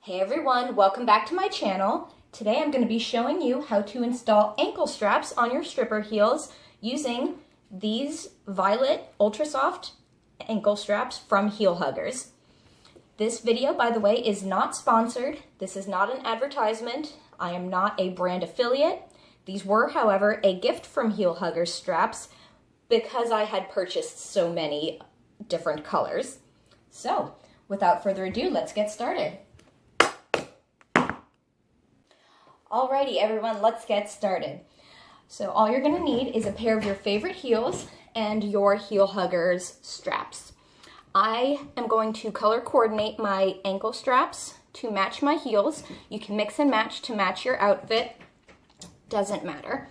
Hey everyone, welcome back to my channel. Today I'm going to be showing you how to install ankle straps on your stripper heels using these Violet Ultra Soft ankle straps from Heelhuggers. This video, by the way, is not sponsored. This is not an advertisement. I am not a brand affiliate. These were, however, a gift from Heelhuggers straps because I had purchased so many different colors. So, without further ado, let's get started. Alrighty everyone, let's get started. So all you're going to need is a pair of your favorite heels and your Heelhuggers straps. I am going to color coordinate my ankle straps to match my heels. You can mix and match to match your outfit, doesn't matter.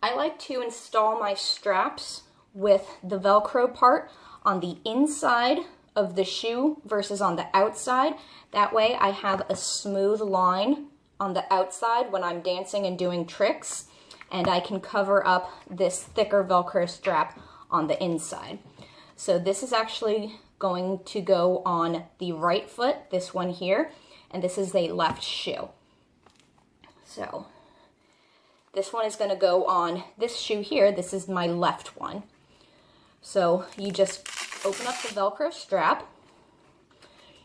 I like to install my straps with the Velcro part on the inside of the shoe versus on the outside. That way I have a smooth line on the outside when I'm dancing and doing tricks, and I can cover up this thicker Velcro strap on the inside. So this is actually going to go on the right foot, this one here, and this is a left shoe. So this one is going to go on this shoe here. This is my left one. So you just open up the Velcro strap.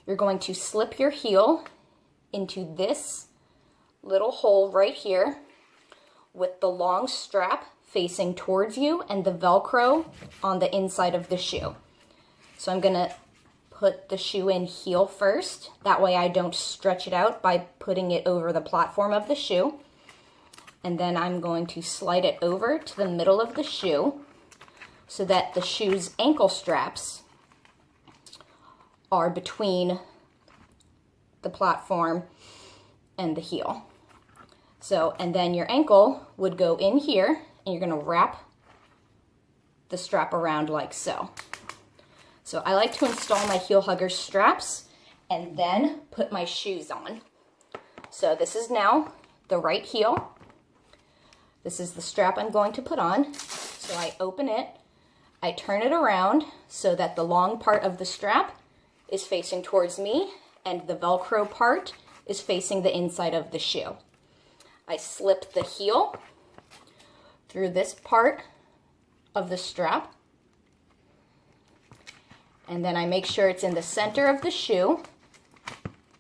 You're going to slip your heel into this little hole right here with the long strap facing towards you and the Velcro on the inside of the shoe. So I'm gonna put the shoe in heel first. That way I don't stretch it out by putting it over the platform of the shoe. And then I'm going to slide it over to the middle of the shoe so that the shoe's ankle straps are between the platform and the heel. So, and then your ankle would go in here, and you're gonna wrap the strap around like so. So I like to install my Heelhuggers straps and then put my shoes on. So this is now the right heel. This is the strap I'm going to put on. So I open it, I turn it around so that the long part of the strap is facing towards me and the Velcro part is facing the inside of the shoe. I slip the heel through this part of the strap, and then I make sure it's in the center of the shoe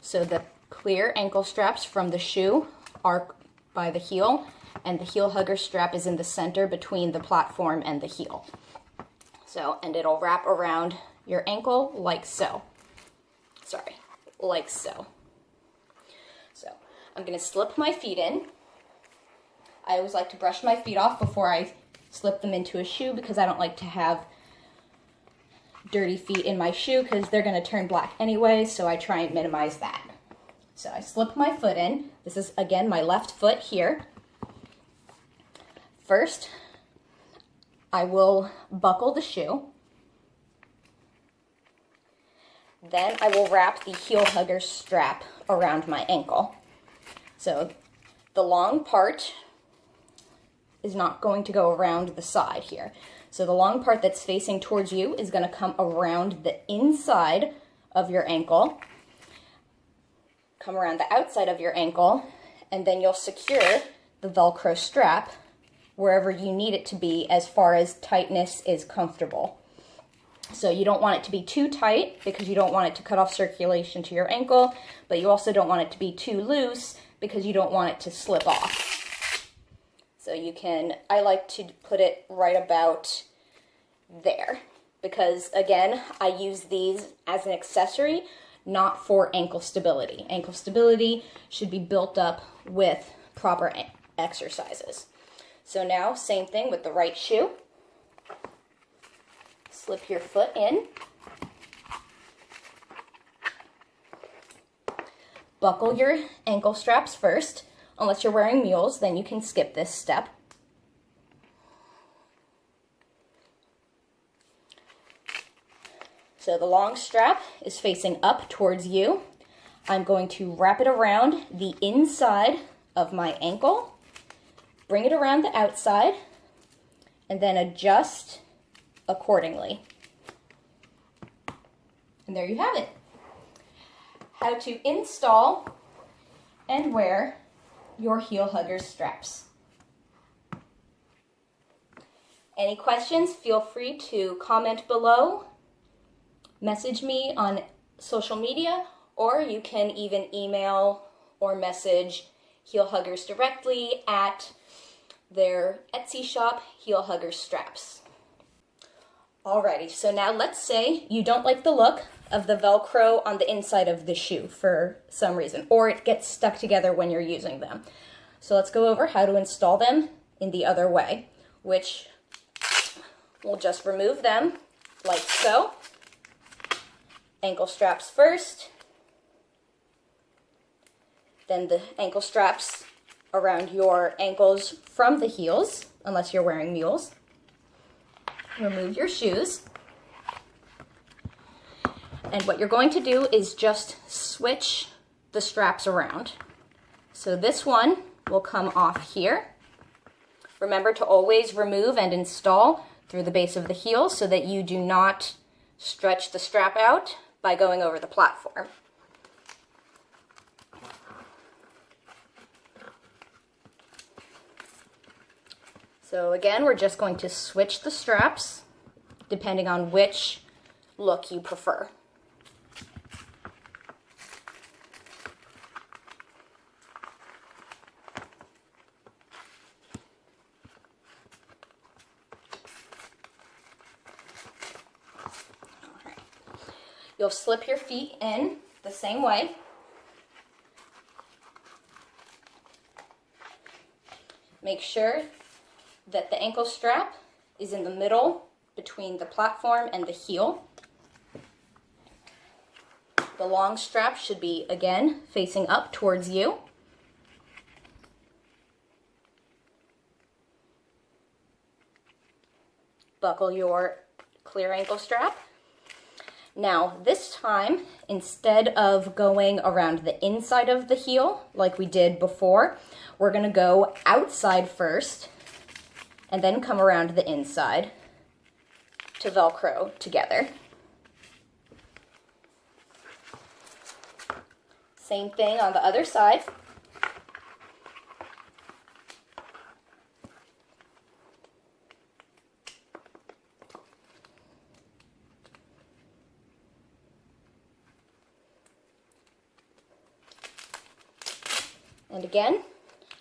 so the clear ankle straps from the shoe are by the heel, and the Heelhugger strap is in the center between the platform and the heel. So, and it'll wrap around your ankle like so. Sorry, like so. So, I'm going to slip my feet in. I always like to brush my feet off before I slip them into a shoe because I don't like to have dirty feet in my shoe because they're going to turn black anyway, so I try and minimize that. So I slip my foot in. This is, again, my left foot here. First, I will buckle the shoe. Then I will wrap the Heelhugger strap around my ankle. So the long part is not going to go around the side here. So the long part that's facing towards you is going to come around the inside of your ankle, come around the outside of your ankle, and then you'll secure the Velcro strap wherever you need it to be as far as tightness is comfortable. So you don't want it to be too tight because you don't want it to cut off circulation to your ankle, but you also don't want it to be too loose because you don't want it to slip off. So you can, I like to put it right about there because, again, I use these as an accessory, not for ankle stability. Ankle stability should be built up with proper exercises. So now, same thing with the right shoe. Slip your foot in. Buckle your ankle straps first. Unless you're wearing mules, then you can skip this step. So the long strap is facing up towards you. I'm going to wrap it around the inside of my ankle, bring it around the outside, and then adjust accordingly. And there you have it. how to install and wear your Heelhuggers straps. Any questions, feel free to comment below, message me on social media, or you can even email or message Heelhuggers directly at their Etsy shop, Heelhuggers Straps. Alrighty, so now let's say you don't like the look of the Velcro on the inside of the shoe for some reason, or it gets stuck together when you're using them. So let's go over how to install them in the other way, which we'll just remove them like so. Ankle straps first, then the ankle straps around your ankles from the heels, unless you're wearing mules. Remove your shoes. And what you're going to do is just switch the straps around. So this one will come off here. Remember to always remove and install through the base of the heel so that you do not stretch the strap out by going over the platform. So again, we're just going to switch the straps depending on which look you prefer. You'll slip your feet in the same way. Make sure that the ankle strap is in the middle between the platform and the heel. The long strap should be, again, facing up towards you. Buckle your clear ankle strap. Now, this time, instead of going around the inside of the heel like we did before, we're going to go outside first and then come around the inside to Velcro together. Same thing on the other side. And again,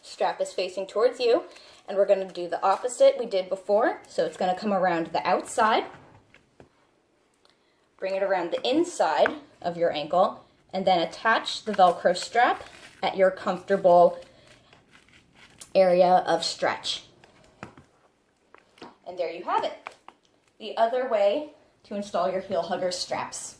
strap is facing towards you, and we're going to do the opposite we did before. So it's going to come around the outside, bring it around the inside of your ankle, and then attach the Velcro strap at your comfortable area of stretch. And there you have it, the other way to install your Heelhuggers straps.